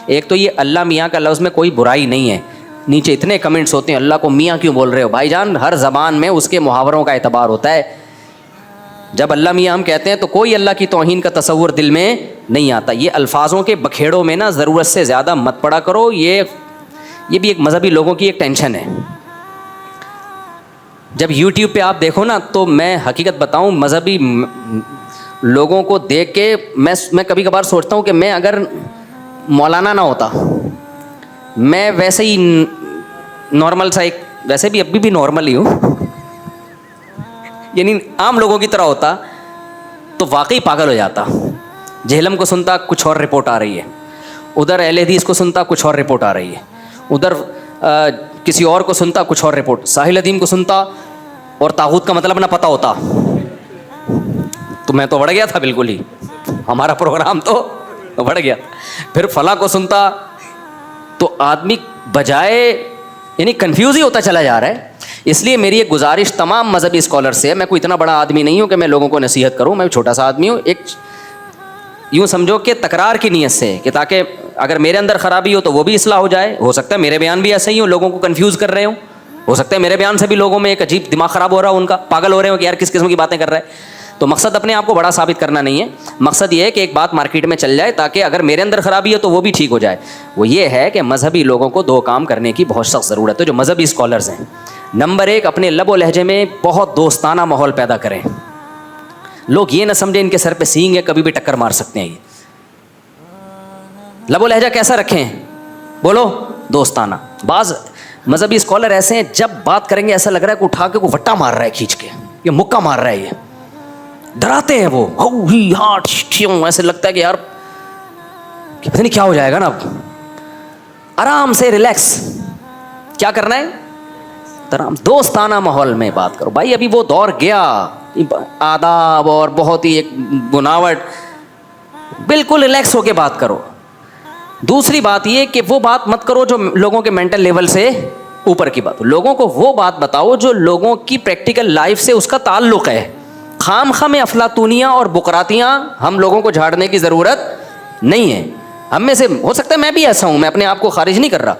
ایک تو یہ اللہ میاں کا لفظ میں کوئی برائی نہیں ہے, نیچے اتنے کمنٹس ہوتے ہیں اللہ کو میاں کیوں بول رہے ہو. بھائی جان ہر زبان میں اس کے محاوروں کا اعتبار ہوتا ہے. جب اللہ میاں ہم کہتے ہیں تو کوئی اللہ کی توہین کا تصور دل میں نہیں آتا. یہ الفاظوں کے بکھیڑوں میں نا ضرورت سے زیادہ مت پڑا کرو, یہ بھی ایک مذہبی لوگوں کی ایک ٹینشن ہے. جب یوٹیوب پہ آپ دیکھو نا تو میں حقیقت بتاؤں مذہبی لوگوں کو دیکھ کے میں کبھی کبھار سوچتا ہوں کہ میں اگر مولانا نہ ہوتا, میں ویسے ہی نارمل سا ایک, ویسے بھی ابھی بھی نارمل ہی ہوں, یعنی عام لوگوں کی طرح ہوتا تو واقعی پاگل ہو جاتا. جہلم کو سنتا کچھ اور رپورٹ آ رہی ہے, ادھر اہل حدیث کو سنتا کچھ اور رپورٹ آ رہی ہے, ادھر کسی اور کو سنتا کچھ اور رپورٹ, ساحل ادیم کو سنتا اور طاغوت کا مطلب نہ پتہ ہوتا. تو میں تو بڑھ گیا تھا بالکل ہی, ہمارا پروگرام تو بڑھ گیا. پھر فلاں کو سنتا تو آدمی بجائے یعنی کنفیوز ہی ہوتا چلا جا رہا ہے. اس لیے میری ایک گزارش تمام مذہبی اسکالر سے ہے, میں کوئی اتنا بڑا آدمی نہیں ہوں کہ میں لوگوں کو نصیحت کروں, میں چھوٹا سا آدمی ہوں, ایک یوں سمجھو کہ تکرار کی نیت سے کہ تاکہ اگر میرے اندر خرابی ہو تو وہ بھی اصلاح ہو جائے. ہو سکتا ہے میرے بیان بھی ایسے ہی ہوں, لوگوں کو کنفیوز کر رہے ہوں, ہو سکتا ہے میرے بیان سے بھی لوگوں میں ایک عجیب دماغ خراب ہو رہا ہو, ان کا پاگل ہو رہے ہو کہ یار کس قسم کی باتیں کر رہا ہے. تو مقصد اپنے آپ کو بڑا ثابت کرنا نہیں ہے, مقصد یہ ہے کہ ایک بات مارکیٹ میں چل جائے تاکہ اگر میرے اندر خرابی ہے تو وہ بھی ٹھیک ہو جائے. وہ یہ ہے کہ مذہبی لوگوں کو دو کام کرنے کی بہت سخت ضرورت ہے جو مذہبی اسکالرز ہیں. نمبر ایک, اپنے لب و لہجے میں بہت دوستانہ ماحول پیدا کریں. لوگ یہ نہ سمجھیں ان کے سر پہ سینگ ہے, کبھی بھی ٹکر مار سکتے ہیں. یہ لب و لہجہ کیسا رکھیں, بولو دوستانہ. بعض مذہبی اسکالر ایسے ہیں جب بات کریں گے ایسا لگ رہا ہے کہ اٹھا کے کوئی وٹا مار رہا ہے کھینچ کے, یہ مکہ مار رہا ہے, یہ ڈراتے ہیں وہ ایسے لگتا ہے کہ یار پتہ نہیں کیا ہو جائے گا نا. آرام سے ریلیکس, کیا کرنا ہے, دوستانہ ماحول میں بات کرو. بھائی ابھی وہ دور گیا, آداب اور بہت ہی ایک بناوٹ, بالکل ریلیکس ہو کے بات کرو. دوسری بات یہ کہ وہ بات مت کرو جو لوگوں کے مینٹل لیول سے اوپر کی بات. لوگوں کو وہ بات بتاؤ جو لوگوں کی پریکٹیکل لائف سے اس کا تعلق ہے. خام خواہ میں افلاطونیاں اور بقراتیاں ہم لوگوں کو جھاڑنے کی ضرورت نہیں ہے. ہم میں سے ہو سکتا ہے میں بھی ایسا ہوں, میں اپنے آپ کو خارج نہیں کر رہا.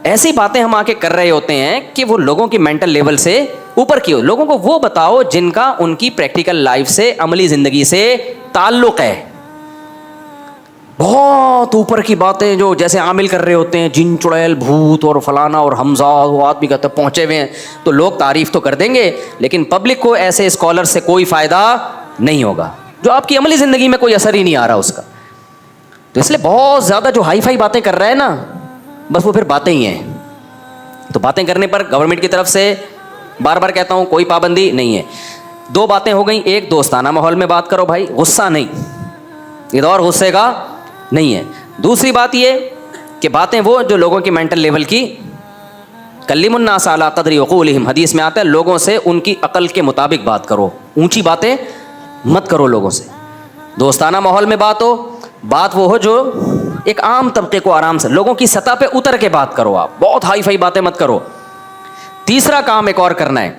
ایسی باتیں ہم آ کے کر رہے ہوتے ہیں کہ وہ لوگوں کی مینٹل لیول سے اوپر کی ہو. لوگوں کو وہ بتاؤ جن کا ان کی پریکٹیکل لائف سے, عملی زندگی سے تعلق ہے. بہت اوپر کی باتیں جو جیسے عامل کر رہے ہوتے ہیں, جن چڑیل بھوت اور فلانا اور حمزہ, وہ آدمی کہتے ہیں پہنچے ہوئے ہیں, تو لوگ تعریف تو کر دیں گے لیکن پبلک کو ایسے اسکالر سے کوئی فائدہ نہیں ہوگا جو آپ کی عملی زندگی میں کوئی اثر ہی نہیں آ رہا اس کا. تو اس لیے بہت زیادہ جو ہائی فائی باتیں کر رہے ہیں نا, بس وہ پھر باتیں ہی ہیں. تو باتیں کرنے پر گورنمنٹ کی طرف سے بار بار کہتا ہوں کوئی پابندی نہیں ہے. دو باتیں ہو گئیں, ایک دوستانہ ماحول میں بات کرو بھائی, غصہ نہیں, یہ دور غصے کا نہیں ہے. دوسری بات یہ کہ باتیں وہ جو لوگوں کی مینٹل لیول کی, کلم الناس علی قدر عقولہم, حدیث میں آتا ہے لوگوں سے ان کی عقل کے مطابق بات کرو, اونچی باتیں مت کرو لوگوں سے. دوستانہ ماحول میں بات ہو, بات وہ ہو جو ایک عام طبقے کو آرام سے, لوگوں کی سطح پہ اتر کے بات کرو, آپ بہت ہائی فائی باتیں مت کرو. تیسرا کام ایک اور کرنا ہے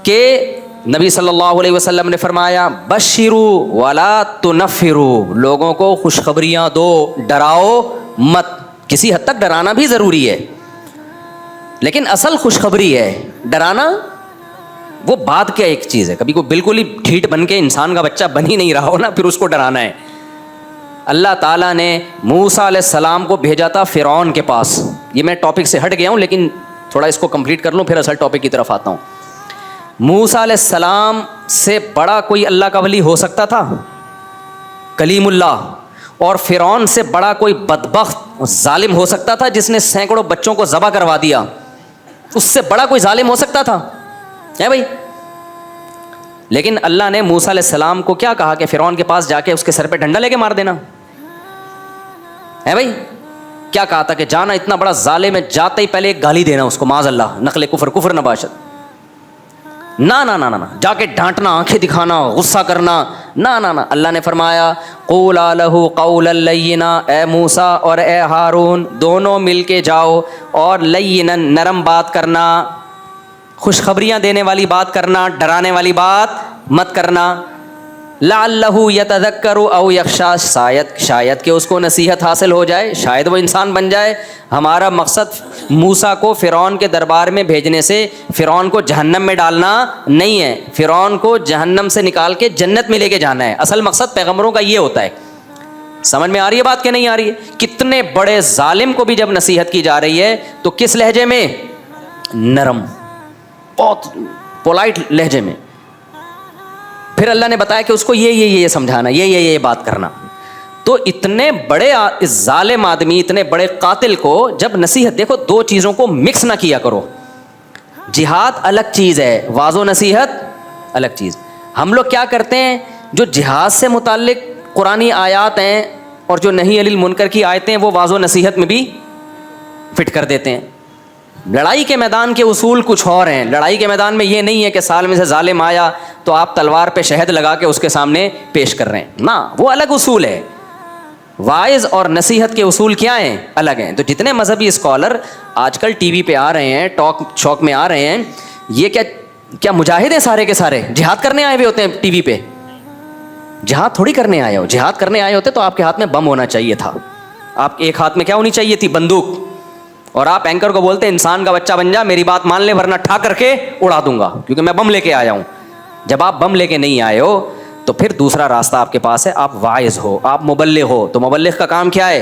کہ نبی صلی اللہ علیہ وسلم نے فرمایا بشروا ولا تنفروا, لوگوں کو خوشخبریاں دو, ڈراؤ مت. کسی حد تک ڈرانا بھی ضروری ہے لیکن اصل خوشخبری ہے, ڈرانا وہ بعد کیا ایک چیز ہے. کبھی کوئی بالکل ہی ڈھیٹ بن کے انسان کا بچہ بن ہی نہیں رہا ہو نا, پھر اس کو ڈرانا ہے. اللہ تعالیٰ نے موسیٰ علیہ السلام کو بھیجا تھا فرعون کے پاس. یہ میں ٹاپک سے ہٹ گیا ہوں لیکن تھوڑا اس کو کمپلیٹ کر لوں پھر اصل ٹاپک کی طرف آتا ہوں. موسیٰ علیہ السلام سے بڑا کوئی اللہ کا ولی ہو سکتا تھا, کلیم اللہ. اور فرعون سے بڑا کوئی بدبخت ظالم ہو سکتا تھا جس نے سینکڑوں بچوں کو ذبح کروا دیا, اس سے بڑا کوئی ظالم ہو سکتا تھا ہے بھائی. لیکن اللہ نے موسیٰ علیہ السلام کو کیا کہا کہ فرعون کے پاس جا کے اس کے سر پہ ڈنڈا لے کے مار دینا ہے بھائی. کیا کہا تھا کہ جانا اتنا بڑا ظالم ہے, جاتے ہی پہلے ایک گالی دینا اس کو, معاذ اللہ, نقل کفر نباشت. نہ نہ نہ نہ, جا کے ڈانٹنا, آنکھیں دکھانا, غصہ کرنا, نہ نہ نہ. اللہ نے فرمایا قولا لہ قولا لینا, اے موسیٰ اور اے ہارون دونوں مل کے جاؤ اور لینا, نرم بات کرنا, خوشخبریاں دینے والی بات کرنا, ڈرانے والی بات مت کرنا. لعلہ یتذکر او یخشی، شاید کہ اس کو نصیحت حاصل ہو جائے، شاید وہ انسان بن جائے۔ ہمارا مقصد موسیٰ کو فرعون کے دربار میں بھیجنے سے فرعون کو جہنم میں ڈالنا نہیں ہے، فرعون کو جہنم سے نکال کے جنت میں لے کے جانا ہے۔ اصل مقصد پیغمبروں کا یہ ہوتا ہے۔ سمجھ میں آ رہی ہے بات کہ نہیں آ رہی ہے؟ کتنے بڑے ظالم کو بھی جب نصیحت کی جا رہی ہے تو کس لہجے میں؟ نرم، بہت پولائٹ لہجے میں۔ پھر اللہ نے بتایا کہ اس کو یہ سمجھانا، یہ بات کرنا۔ تو اتنے بڑے ظالم آدمی، اتنے بڑے قاتل کو جب نصیحت، دیکھو دو چیزوں کو مکس نہ کیا کرو۔ جہاد الگ چیز ہے، واعظ و نصیحت الگ چیز۔ ہم لوگ کیا کرتے ہیں، جو جہاد سے متعلق قرآنی آیات ہیں اور جو نہی عن المنکر کی آیتیں، وہ واعظ و نصیحت میں بھی فٹ کر دیتے ہیں۔ لڑائی کے میدان کے اصول کچھ اور ہیں۔ لڑائی کے میدان میں یہ نہیں ہے کہ سال میں سے ظالم آیا تو آپ تلوار پہ شہد لگا کے اس کے سامنے پیش کر رہے ہیں، نہ، وہ الگ اصول ہے۔ واعظ اور نصیحت کے اصول کیا ہیں؟ الگ ہیں۔ تو جتنے مذہبی اسکالر آج کل ٹی وی پہ آ رہے ہیں، ٹاک شوق میں آ رہے ہیں، یہ کیا مجاہد ہیں سارے کے سارے؟ جہاد کرنے آئے ہوئے ہوتے ہیں ٹی وی پہ؟ جہاد تھوڑی کرنے آئے ہو۔ جہاد کرنے آئے ہوتے تو آپ کے ہاتھ میں بم ہونا چاہیے تھا، آپ ایک ہاتھ میں کیا ہونی چاہیے تھی؟ بندوق، اور آپ اینکر کو بولتے انسان کا بچہ بن جا، میری بات مان لے ورنہ ٹھا کر کے اڑا دوں گا، کیونکہ میں بم لے کے آیا ہوں۔ جب آپ بم لے کے نہیں آئے ہو تو پھر دوسرا راستہ آپ کے پاس ہے، آپ واعظ ہو، آپ مبلغ ہو۔ تو مبلغ کا کام کیا ہے؟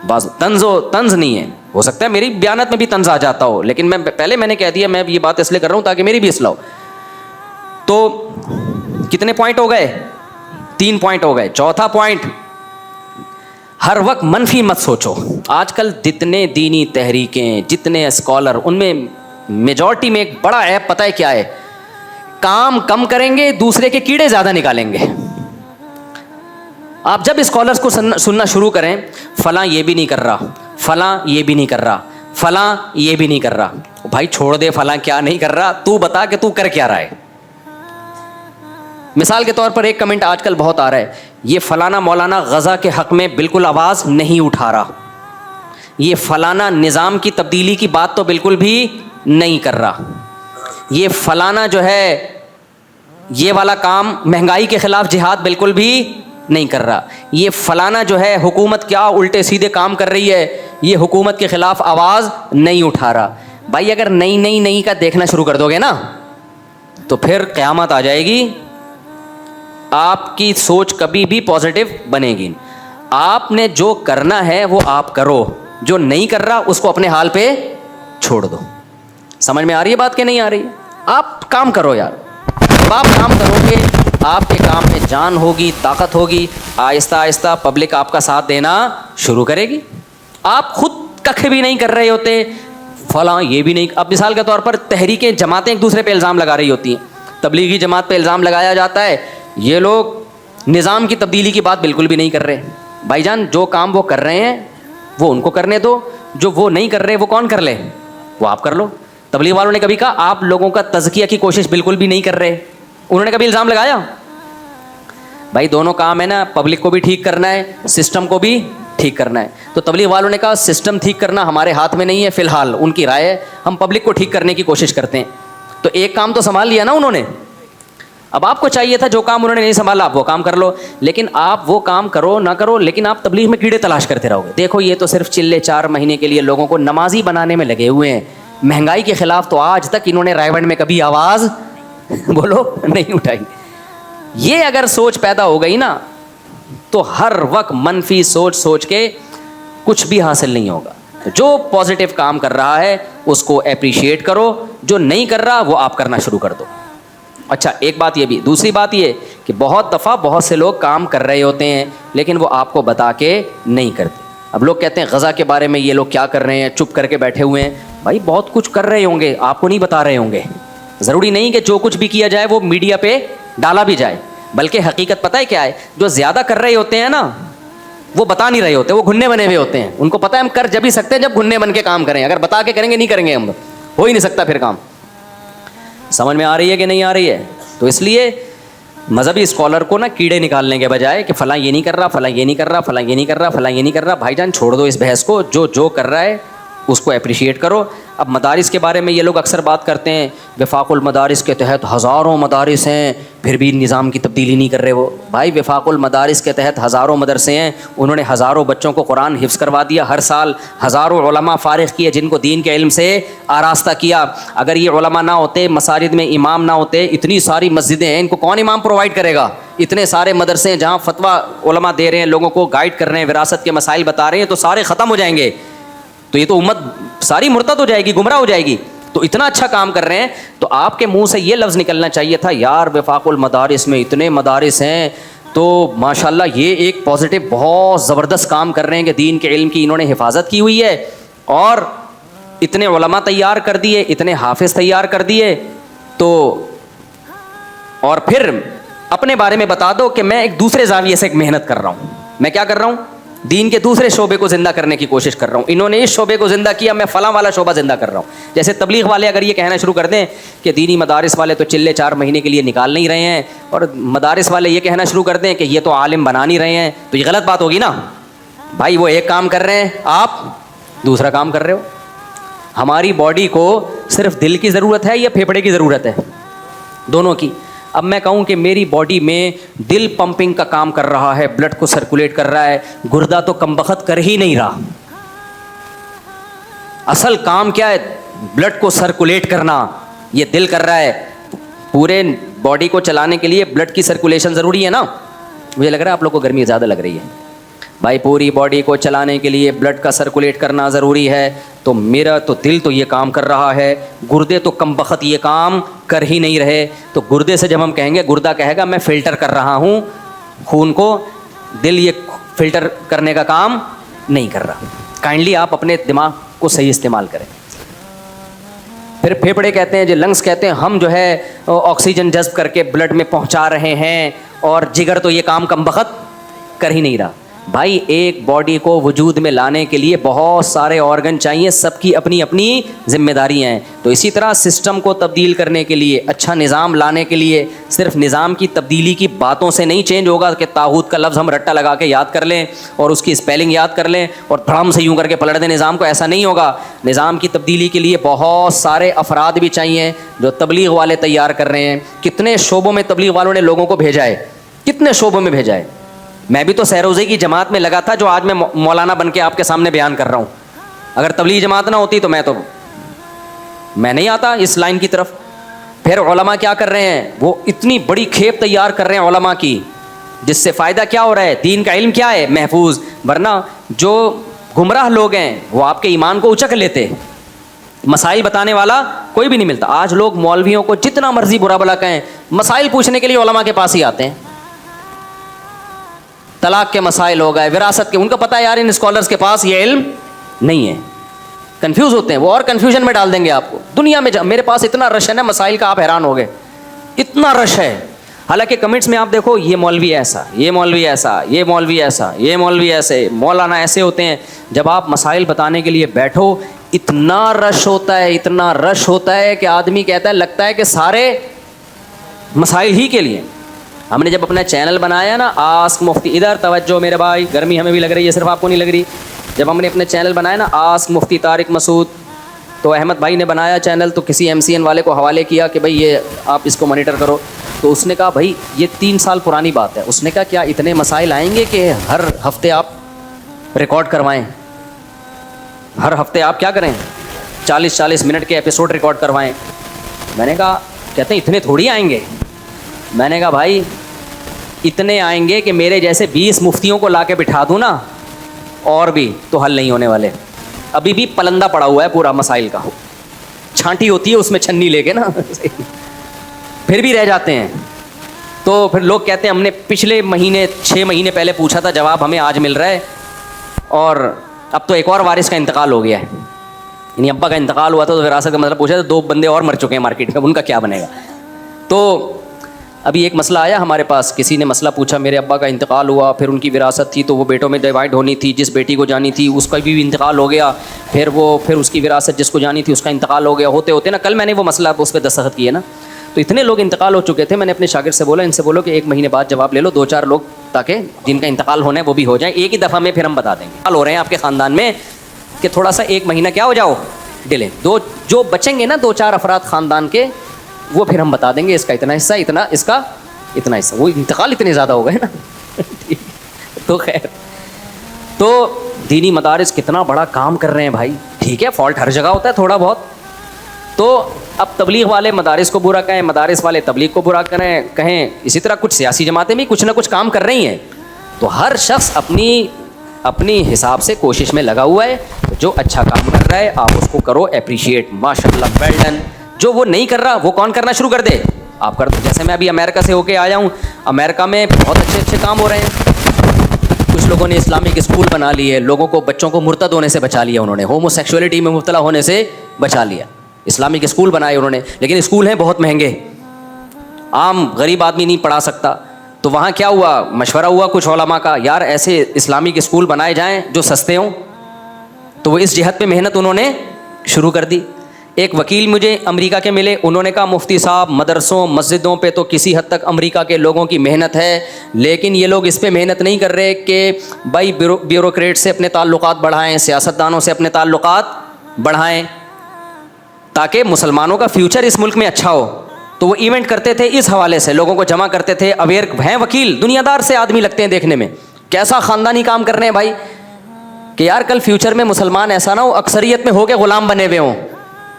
بس طنز نہیں ہے، ہو سکتا ہے میری بیانات میں بھی طنز آ جاتا ہو، لیکن میں نے کہہ دیا میں یہ بات اس لیے کر رہا ہوں تاکہ میری بھی اصلاح ہو۔ تو کتنے پوائنٹ ہو گئے؟ 3 پوائنٹ ہو گئے۔ چوتھا پوائنٹ، ہر وقت منفی مت سوچو۔ آج کل جتنے دینی تحریکیں، جتنے اسکالر، ان میں میجورٹی میں ایک بڑا عیب پتہ ہے کیا ہے؟ کام کم کریں گے، دوسرے کے کیڑے زیادہ نکالیں گے۔ آپ جب اسکالرس کو سننا شروع کریں، فلاں یہ بھی نہیں کر رہا، فلاں یہ بھی نہیں کر رہا، فلاں یہ بھی نہیں کر رہا، بھائی چھوڑ دے فلاں کیا نہیں کر رہا، تو بتا کہ تو کر کیا رہا ہے۔ مثال کے طور پر ایک کمنٹ آج کل بہت آ رہا ہے، یہ فلانا مولانا غزہ کے حق میں بالکل آواز نہیں اٹھا رہا، یہ فلانا نظام کی تبدیلی کی بات تو بالکل بھی نہیں کر رہا، یہ فلانا جو ہے یہ والا کام مہنگائی کے خلاف جہاد بالکل بھی نہیں کر رہا، یہ فلانا جو ہے حکومت کیا الٹے سیدھے کام کر رہی ہے، یہ حکومت کے خلاف آواز نہیں اٹھا رہا۔ بھائی اگر نئی کا دیکھنا شروع کر دو گے نا تو پھر قیامت آ جائے گی، آپ کی سوچ کبھی بھی پازیٹیو بنے گی۔ آپ نے جو کرنا ہے وہ آپ کرو، جو نہیں کر رہا اس کو اپنے حال پہ چھوڑ دو۔ سمجھ میں آ رہی ہے بات کہ نہیں آ رہی ہے؟ آپ کام کرو یار، جب آپ کام کرو گے آپ کے کام میں جان ہوگی، طاقت ہوگی، آہستہ آہستہ پبلک آپ کا ساتھ دینا شروع کرے گی۔ آپ خود ککھ بھی نہیں کر رہے ہوتے، فلاں یہ بھی نہیں۔ اب مثال کے طور پر تحریکیں، جماعتیں ایک دوسرے پہ الزام لگا رہی ہوتی ہیں، تبلیغی جماعت پہ الزام لگایا جاتا ہے یہ لوگ نظام کی تبدیلی کی بات بالکل بھی نہیں کر رہے۔ بھائی جان جو کام وہ کر رہے ہیں وہ ان کو کرنے دو، جو وہ نہیں کر رہے وہ کون کر لے؟ وہ آپ کر لو۔ تبلیغ والوں نے کبھی کہا آپ لوگوں کا تزکیہ کی کوشش بالکل بھی نہیں کر رہے؟ انہوں نے کبھی الزام لگایا؟ بھائی دونوں کام ہے نا، پبلک کو بھی ٹھیک کرنا ہے، سسٹم کو بھی ٹھیک کرنا ہے۔ تو تبلیغ والوں نے کہا سسٹم ٹھیک کرنا ہمارے ہاتھ میں نہیں ہے، فی الحال ان کی رائے ہے، ہم پبلک کو ٹھیک کرنے کی کوشش کرتے ہیں۔ تو ایک کام تو سنبھال لیا نا انہوں نے۔ اب آپ کو چاہیے تھا جو کام انہوں نے نہیں سنبھالا آپ وہ کام کر لو، لیکن آپ وہ کام کرو نہ کرو لیکن آپ تبلیغ میں کیڑے تلاش کرتے رہو گے۔ دیکھو یہ تو صرف چلے 4 مہینے کے لیے لوگوں کو نمازی بنانے میں لگے ہوئے ہیں، مہنگائی کے خلاف تو آج تک انہوں نے رائے گنج میں کبھی آواز بولو نہیں اٹھائی۔ یہ اگر سوچ پیدا ہو گئی نا تو ہر وقت منفی سوچ کے کچھ بھی حاصل نہیں ہوگا۔ جو پازیٹیو کام کر رہا ہے اس کو اپریشیٹ کرو، جو نہیں کر رہا وہ آپ کرنا شروع کر دو۔ اچھا ایک بات یہ بھی، دوسری بات یہ کہ بہت دفعہ بہت سے لوگ کام کر رہے ہوتے ہیں لیکن وہ آپ کو بتا کے نہیں کرتے۔ اب لوگ کہتے ہیں غزہ کے بارے میں یہ لوگ کیا کر رہے ہیں، چپ کر کے بیٹھے ہوئے ہیں۔ بھائی بہت کچھ کر رہے ہوں گے، آپ کو نہیں بتا رہے ہوں گے۔ ضروری نہیں کہ جو کچھ بھی کیا جائے وہ میڈیا پہ ڈالا بھی جائے، بلکہ حقیقت پتہ ہے کیا ہے، جو زیادہ کر رہے ہوتے ہیں نا وہ بتا نہیں رہے ہوتے، وہ گھننے بنے ہوئے ہوتے ہیں۔ ان کو پتہ ہے ہم کر جب ہی سکتے ہیں جب گھننے بن کے کام کریں، اگر بتا کے کریں گے نہیں کریں گے، ہم ہو ہی نہیں سکتا پھر کام۔ سمجھ میں آ رہی ہے کہ نہیں آ رہی ہے؟ تو اس لیے مذہبی اسکالر کو نا کیڑے نکالنے کے بجائے کہ فلاں یہ نہیں کر رہا، فلاں یہ نہیں کر رہا، فلاں یہ نہیں کر رہا، فلاں یہ نہیں کر رہا، بھائی جان چھوڑ دو اس بحث کو، جو کر رہا ہے اس کو اپریشیٹ کرو۔ اب مدارس کے بارے میں یہ لوگ اکثر بات کرتے ہیں، وفاق المدارس کے تحت ہزاروں مدارس ہیں، پھر بھی نظام کی تبدیلی نہیں کر رہے وہ. بھائی وفاق المدارس کے تحت ہزاروں مدرسے ہیں، انہوں نے ہزاروں بچوں کو قرآن حفظ کروا دیا، ہر سال ہزاروں علماء فارغ کیے جن کو دین کے علم سے آراستہ کیا. اگر یہ علماء نہ ہوتے، مساجد میں امام نہ ہوتے، اتنی ساری مسجدیں ہیں، ان کو کون امام پرووائڈ کرے گا؟ اتنے سارے مدرسے ہیں جہاں فتویٰ علماء دے رہے ہیں، لوگوں کو گائیڈ کر رہے ہیں، وراثت کے مسائل بتا رہے ہیں، تو سارے ختم ہو جائیں گے. تو یہ تو امت ساری مرتد ہو جائے گی، گمراہ ہو جائے گی. تو اتنا اچھا کام کر رہے ہیں، تو آپ کے منہ سے یہ لفظ نکلنا چاہیے تھا، یار وفاق المدارس میں اتنے مدارس ہیں، تو ماشاءاللہ یہ ایک پازیٹیو بہت زبردست کام کر رہے ہیں کہ دین کے علم کی انہوں نے حفاظت کی ہوئی ہے، اور اتنے علماء تیار کر دیے، اتنے حافظ تیار کر دیے. تو اور پھر اپنے بارے میں بتا دو کہ میں ایک دوسرے زاویے سے ایک محنت کر رہا ہوں. میں کیا کر رہا ہوں؟ دین کے دوسرے شعبے کو زندہ کرنے کی کوشش کر رہا ہوں. انہوں نے اس شعبے کو زندہ کیا، میں فلاں والا شعبہ زندہ کر رہا ہوں. جیسے تبلیغ والے اگر یہ کہنا شروع کر دیں کہ دینی مدارس والے تو چلے 4 مہینے کے لیے نکال نہیں رہے ہیں، اور مدارس والے یہ کہنا شروع کر دیں کہ یہ تو عالم بنا نہیں رہے ہیں، تو یہ غلط بات ہوگی نا. بھائی وہ ایک کام کر رہے ہیں، آپ دوسرا کام کر رہے ہو. ہماری باڈی کو صرف دل کی ضرورت ہے یا پھیپھڑے کی ضرورت ہے؟ دونوں کی. اب میں کہوں کہ میری باڈی میں دل پمپنگ کا کام کر رہا ہے، بلڈ کو سرکولیٹ کر رہا ہے، گردہ تو کم بخت کر ہی نہیں رہا. اصل کام کیا ہے؟ بلڈ کو سرکولیٹ کرنا، یہ دل کر رہا ہے. پورے باڈی کو چلانے کے لیے بلڈ کی سرکولیشن ضروری ہے نا. مجھے لگ رہا ہے آپ لوگ کو گرمی زیادہ لگ رہی ہے. بھائی پوری باڈی کو چلانے کے لیے بلڈ کا سرکولیٹ کرنا ضروری ہے. تو میرا تو دل تو یہ کام کر رہا ہے، گردے تو کم بخت یہ کام کر ہی نہیں رہے. تو گردے سے جب ہم کہیں گے، گردہ کہے گا میں فلٹر کر رہا ہوں خون کو، دل یہ فلٹر کرنے کا کام نہیں کر رہا. کائنڈلی آپ اپنے دماغ کو صحیح استعمال کریں. پھر پھیپھڑے کہتے ہیں، جو لنگس کہتے ہیں، ہم جو ہے آکسیجن جذب کر کے بلڈ میں پہنچا رہے ہیں، اور جگر تو یہ کام کم بخت کر ہی نہیں رہا. بھائی ایک باڈی کو وجود میں لانے کے لیے بہت سارے آرگن چاہیے، سب کی اپنی اپنی ذمہ داریاں ہیں. تو اسی طرح سسٹم کو تبدیل کرنے کے لیے، اچھا نظام لانے کے لیے صرف نظام کی تبدیلی کی باتوں سے نہیں چینج ہوگا کہ طاغوت کا لفظ ہم رٹا لگا کے یاد کر لیں اور اس کی اسپیلنگ یاد کر لیں اور دھڑام سے یوں کر کے پلٹ دیں نظام کو. ایسا نہیں ہوگا. نظام کی تبدیلی کے لیے بہت سارے افراد بھی چاہیے جو تبلیغ والے تیار کر رہے ہیں. کتنے شعبوں میں تبلیغ والوں نے لوگوں کو بھیجا ہے، کتنے شعبوں میں بھیجا ہے. میں بھی تو سہروزے کی جماعت میں لگا تھا جو آج میں مولانا بن کے آپ کے سامنے بیان کر رہا ہوں. اگر تبلیغ جماعت نہ ہوتی تو میں نہیں آتا اس لائن کی طرف. پھر علماء کیا کر رہے ہیں؟ وہ اتنی بڑی کھیپ تیار کر رہے ہیں علماء کی، جس سے فائدہ کیا ہو رہا ہے؟ دین کا علم کیا ہے؟ محفوظ. ورنہ جو گمراہ لوگ ہیں وہ آپ کے ایمان کو اچک لیتے. مسائل بتانے والا کوئی بھی نہیں ملتا. آج لوگ مولویوں کو جتنا مرضی برا بلا کہیں، مسائل پوچھنے کے لیے علماء کے پاس ہی آتے ہیں. طلاق کے مسائل ہو گئے، وراثت کے، ان کو پتہ ہے یار ان اسکالرس کے پاس یہ علم نہیں ہے. کنفیوز ہوتے ہیں وہ، اور کنفیوژن میں ڈال دیں گے آپ کو. دنیا میں میرے پاس اتنا رش ہے نا مسائل کا، آپ حیران ہو گئے، اتنا رش ہے. حالانکہ کمنٹس میں آپ دیکھو، یہ مولوی ایسا، یہ مولوی ایسا، یہ مولوی ایسا، یہ مولوی ایسے، مولانا ایسے ہوتے ہیں. جب آپ مسائل بتانے کے لیے بیٹھو، اتنا رش ہوتا ہے، اتنا رش ہوتا ہے کہ آدمی کہتا ہے، لگتا ہے کہ سارے مسائل ہی کے لیے. ہم نے جب اپنا چینل بنایا نا، آسک مفتی، ادھر توجہ میرے بھائی، گرمی ہمیں بھی لگ رہی ہے، صرف آپ کو نہیں لگ رہی. جب ہم نے اپنا چینل بنایا نا آسک مفتی طارق مسعود، تو احمد بھائی نے بنایا چینل، تو کسی MCN والے کو حوالے کیا کہ بھائی یہ آپ اس کو مانیٹر کرو. تو اس نے کہا بھائی یہ 3 سال پرانی بات ہے. اس نے کہا کیا اتنے مسائل آئیں گے کہ ہر ہفتے آپ ریکارڈ کروائیں؟ ہر ہفتے آپ کیا کریں، 40-40 منٹ کے ایپیسوڈ ریکارڈ کروائیں؟ میں نے کہا، کہتے ہیں اتنے تھوڑی آئیں گے. میں نے کہا بھائی اتنے آئیں گے کہ میرے جیسے 20 مفتیوں کو لا کے بٹھا دوں نا، اور بھی تو حل نہیں ہونے والے. ابھی بھی پلندہ پڑا ہوا ہے پورا مسائل کا، چھانٹی ہوتی ہے اس میں چھنی لے کے نا پھر بھی رہ جاتے ہیں. تو پھر لوگ کہتے ہیں ہم نے پچھلے مہینے 6 مہینے پہلے پوچھا تھا، جواب ہمیں آج مل رہا ہے. اور اب تو ایک اور وارث کا انتقال ہو گیا ہے، یعنی ابا کا انتقال ہوا تھا تو وراثت کا مطلب پوچھا تو 2 بندے اور مر چکے ہیں مارکیٹ میں، ان کا کیا بنے گا. تو ابھی ایک مسئلہ آیا ہمارے پاس، کسی نے مسئلہ پوچھا، میرے ابا کا انتقال ہوا، پھر ان کی وراثت تھی تو وہ بیٹوں میں ڈیوائڈ ہونی تھی، جس بیٹی کو جانی تھی اس کا بھی انتقال ہو گیا، پھر اس کی وراثت جس کو جانی تھی اس کا انتقال ہو گیا. ہوتے ہوتے نا، کل میں نے وہ مسئلہ اس پہ دستخط کیے نا، تو اتنے لوگ انتقال ہو چکے تھے. میں نے اپنے شاگرد سے بولا، ان سے بولو کہ 1 مہینے بعد جواب لے لو 2-4 لوگ، تاکہ جن کا انتقال ہونا ہے وہ بھی ہو جائیں ایک ہی دفعہ میں، پھر ہم بتا دیں گے. حال ہو رہے ہیں آپ کے خاندان میں کہ تھوڑا سا 1 مہینہ کیا ہو جاؤ، ڈلیں. جو بچیں گے نا 2-4 افراد خاندان کے, وہ پھر ہم بتا دیں گے اس کا اتنا حصہ, اتنا اس کا اتنا حصہ. وہ انتقال اتنے زیادہ ہو گئے نا. تو خیر, تو دینی مدارس کتنا بڑا کام کر رہے ہیں بھائی. ٹھیک ہے, فالٹ ہر جگہ ہوتا ہے تھوڑا بہت. تو اب تبلیغ والے مدارس کو برا کہیں, مدارس والے تبلیغ کو برا کہیں, اسی طرح کچھ سیاسی جماعتیں بھی کچھ نہ کچھ کام کر رہی ہیں. تو ہر شخص اپنی حساب سے کوشش میں لگا ہوا ہے. جو اچھا کام کر رہا ہے آپ اس کو کرو اپریشیٹ, ماشاء اللہ, ویل ڈن. جو وہ نہیں کر رہا وہ کون کرنا شروع کر دے, آپ کر دو. جیسے میں ابھی امریکہ سے ہو کے آیا ہوں, امریکہ میں بہت اچھے کام ہو رہے ہیں. کچھ لوگوں نے اسلامک اسکول بنا لیے, لوگوں کو, بچوں کو مرتد ہونے سے بچا لیا انہوں نے, ہومو سیکشولیٹی میں مبتلا ہونے سے بچا لیا. اسلامک اسکول بنائے انہوں نے, لیکن اسکول ہیں بہت مہنگے, عام غریب آدمی نہیں پڑھا سکتا. تو وہاں کیا ہوا, مشورہ ہوا کچھ علماء کا, یار ایسے اسلامک اسکول بنائے جائیں جو سستے ہوں. تو وہ اس جہت پہ محنت انہوں نے شروع کر دی. ایک وکیل مجھے امریکہ کے ملے, انہوں نے کہا مفتی صاحب مدرسوں مسجدوں پہ تو کسی حد تک امریکہ کے لوگوں کی محنت ہے, لیکن یہ لوگ اس پہ محنت نہیں کر رہے کہ بھائی بیوروکریٹ سے اپنے تعلقات بڑھائیں, سیاستدانوں سے اپنے تعلقات بڑھائیں تاکہ مسلمانوں کا فیوچر اس ملک میں اچھا ہو. تو وہ ایونٹ کرتے تھے اس حوالے سے, لوگوں کو جمع کرتے تھے, اویئر ہیں. وکیل دنیا دار سے آدمی لگتے ہیں دیکھنے میں, کیسا خاندانی کام کر رہے ہیں بھائی, کہ یار کل فیوچر میں مسلمان ایسا نہ ہو اکثریت میں ہو کے غلام بنے ہوئے ہوں.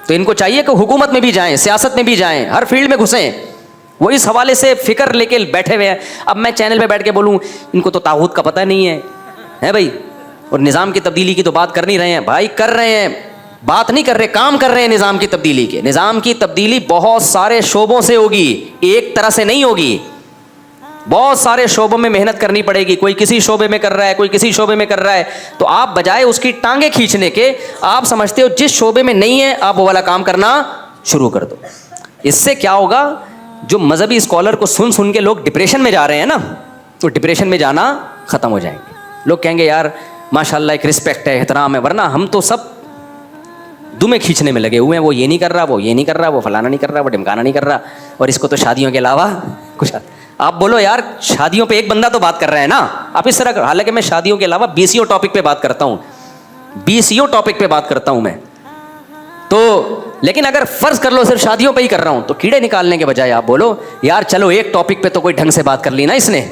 تو ان کو چاہیے کہ حکومت میں بھی جائیں, سیاست میں بھی جائیں, ہر فیلڈ میں گھسیں. وہ اس حوالے سے فکر لے کے بیٹھے ہوئے ہیں. اب میں چینل پہ بیٹھ کے بولوں ان کو تو طاغوت کا پتہ نہیں ہے بھائی, اور نظام کی تبدیلی کی تو بات کر نہیں رہے ہیں بھائی. کر رہے ہیں, بات نہیں کر رہے, کام کر رہے ہیں نظام کی تبدیلی کے. نظام کی تبدیلی بہت سارے شعبوں سے ہوگی, ایک طرح سے نہیں ہوگی. بہت سارے شعبوں میں محنت کرنی پڑے گی. کوئی کسی شعبے میں کر رہا ہے, کوئی کسی شعبے میں کر رہا ہے. تو آپ بجائے اس کی ٹانگیں کھینچنے کے, آپ سمجھتے ہو جس شعبے میں نہیں ہے آپ وہ والا کام کرنا شروع کر دو. اس سے کیا ہوگا, جو مذہبی اسکالر کو سن کے لوگ ڈپریشن میں جا رہے ہیں نا, تو ڈپریشن میں جانا ختم ہو جائیں گے. لوگ کہیں گے یار ماشاء اللہ ایک رسپیکٹ ہے, احترام ہے, ورنہ ہم تو سب دمیں کھینچنے میں لگے ہوئے ہیں. وہ یہ نہیں کر رہا, وہ یہ نہیں کر رہا, وہ فلانا نہیں کر رہا, وہ ڈمکانا نہیں کر رہا, اور اس کو تو شادیوں کے علاوہ کچھ. آپ بولو یار شادیوں پہ ایک بندہ تو بات کر رہا ہے نا, آپ اس طرح. حالانکہ میں شادیوں کے علاوہ BCO ٹاپک پہ بات کرتا ہوں, BCO ٹاپک پہ بات کرتا ہوں میں تو. لیکن اگر فرض کر لو صرف شادیوں پہ ہی کر رہا ہوں, تو کیڑے نکالنے کے بجائے آپ بولو یار چلو ایک ٹاپک پہ تو کوئی ڈھنگ سے بات کر لی نا اس نے.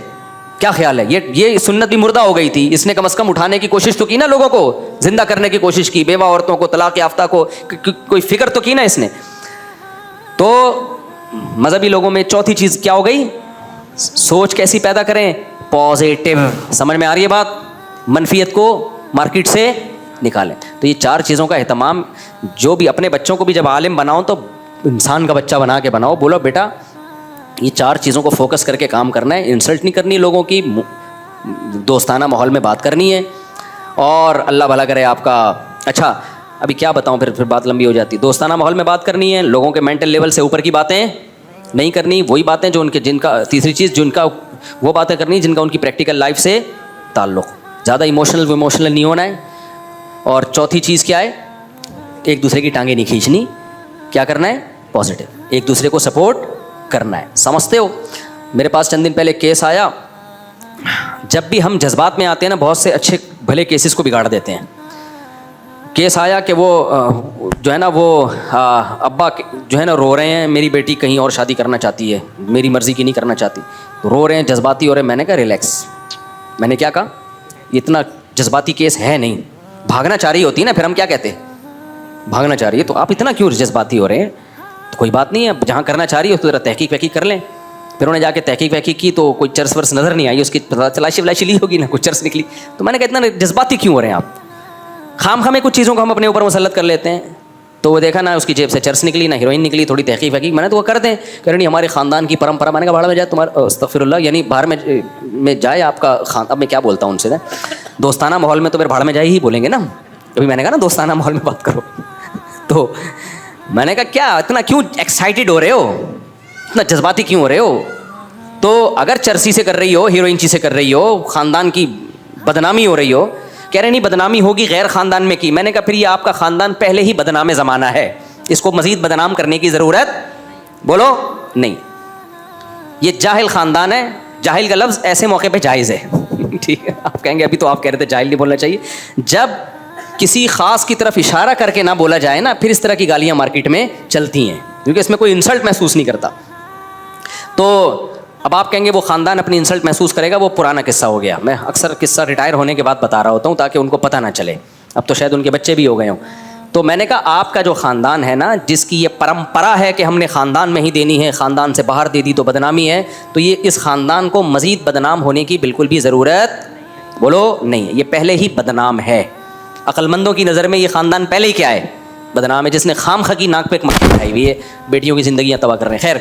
کیا خیال ہے, یہ سنت بھی مردہ ہو گئی تھی, اس نے کم از کم اٹھانے کی کوشش تو کی نا, لوگوں کو زندہ کرنے کی کوشش کی, بیوہ عورتوں کو, طلاق یافتہ کو, کوئی فکر تو کی نا اس نے. تو مذہبی لوگوں میں چوتھی چیز کیا ہو گئی, سوچ کیسی پیدا کریں, پازیٹیو. سمجھ میں آ رہی ہے بات, منفیت کو مارکیٹ سے نکالیں. تو یہ 4 چیزوں کا اہتمام, جو بھی اپنے بچوں کو بھی جب عالم بناؤ تو انسان کا بچہ بنا کے بناؤ. بولو بیٹا یہ 4 چیزوں کو فوکس کر کے کام کرنا ہے. انسلٹ نہیں کرنی لوگوں کی, دوستانہ ماحول میں بات کرنی ہے, اور اللہ بھلا کرے آپ کا. اچھا ابھی کیا بتاؤں, پھر بات لمبی ہو جاتی. دوستانہ ماحول میں بات کرنی ہے, لوگوں کے مینٹل لیول سے اوپر کی باتیں نہیں کرنی. وہی باتیں جو جن کا, تیسری چیز جن کا, وہ باتیں کرنی جن کا ان کی پریکٹیکل لائف سے تعلق. زیادہ ایموشنل نہیں ہونا ہے. اور چوتھی چیز کیا ہے, ایک دوسرے کی ٹانگیں نہیں کھینچنی. کیا کرنا ہے, پازیٹیو, ایک دوسرے کو سپورٹ کرنا ہے. سمجھتے ہو, میرے پاس چند دن پہلے کیس آیا. جب بھی ہم جذبات میں آتے ہیں نا, بہت سے اچھے بھلے کیسز کو بگاڑ دیتے ہیں. کیس آیا کہ وہ جو ہے نا, وہ ابا جو ہے نا رو رہے ہیں, میری بیٹی کہیں اور شادی کرنا چاہتی ہے, میری مرضی کی نہیں کرنا چاہتی. رو رہے ہیں, جذباتی ہو رہے ہیں. میں نے کہا ریلیکس. میں نے کیا کہا, اتنا جذباتی کیس ہے نہیں. بھاگنا چاہ رہی ہوتی ہے نا, پھر ہم کیا کہتے ہیں, بھاگنا چاہ رہی ہے, تو آپ اتنا کیوں جذباتی ہو رہے ہیں. تو کوئی بات نہیں ہے, جہاں کرنا چاہ رہی ہے اس کو ذرا تحقیق وحقیق کر لیں. پھر انہوں نے جا کے تحقیق کی تو کوئی چرس ورس نظر نہیں آئی, اس کی تلاشی لی ہوگی نا, کچھ چرس نکلی. تو میں نے کہا اتنا جذباتی کیوں ہو رہے ہیں آپ, خام خامے کچھ چیزوں کو ہم اپنے اوپر مسلط کر لیتے ہیں. تو وہ دیکھا نا, اس کی جیب سے چرس نکلی, نہ ہیروئن نکلی, تھوڑی تحقیق وحقیق. میں نے تو وہ کر دیں, کہہ رہی نہیں ہمارے خاندان کی پرمپرا. میں نے کہا باہر میں جائے تمہارا, استغفر اللہ, یعنی باہر میں جائے آپ کا اب میں کیا بولتا ہوں ان سے, دوستانہ ماحول میں تو پھر بھاڑ میں جائے ہی بولیں گے نا. ابھی میں نے کہا نا دوستانہ ماحول میں بات کرو. تو میں نے کہا کیا اتنا کیوں ایکسائٹیڈ ہو رہے ہو, اتنا جذباتی کیوں ہو رہے ہو. تو اگر چرسی سے کر رہی ہو, ہیروئنچی سے کر رہی ہو, خاندان کی بدنامی ہو رہی ہو. کہہ رہے نہیں بدنامی ہوگی غیر خاندان میں کی. میں نے کہا پھر یہ آپ کا خاندان پہلے ہی بدنام زمانہ ہے, اس کو مزید بدنام کرنے کی ضرورت بولو نہیں. یہ جاہل خاندان ہے. جاہل کا لفظ ایسے موقع پہ جائز ہے. ٹھیک ہے, آپ کہیں گے ابھی تو آپ کہہ رہے تھے جاہل نہیں بولنا چاہیے. جب کسی خاص کی طرف اشارہ کر کے نہ بولا جائے نا, پھر اس طرح کی گالیاں مارکیٹ میں چلتی ہیں, کیونکہ اس میں کوئی انسلٹ محسوس نہیں کرتا. تو اب آپ کہیں گے وہ خاندان اپنی انسلٹ محسوس کرے گا, وہ پرانا قصہ ہو گیا. میں اکثر قصہ ریٹائر ہونے کے بعد بتا رہا ہوتا ہوں تاکہ ان کو پتہ نہ چلے, اب تو شاید ان کے بچے بھی ہو گئے ہوں. تو میں نے کہا آپ کا جو خاندان ہے نا, جس کی یہ پرمپرا ہے کہ ہم نے خاندان میں ہی دینی ہے, خاندان سے باہر دے دی تو بدنامی ہے, تو یہ اس خاندان کو مزید بدنام ہونے کی بالکل بھی ضرورت بولو نہیں ہے. یہ پہلے ہی بدنام ہے. عقل مندوں کی نظر میں یہ خاندان پہلے ہی کیا ہے, بدنام ہے, جس نے خام خا کی ناک پہ ایک مکھی اٹھائی ہوئی ہے, بیٹیوں کی زندگیاں تباہ کر رہے ہیں. خیر.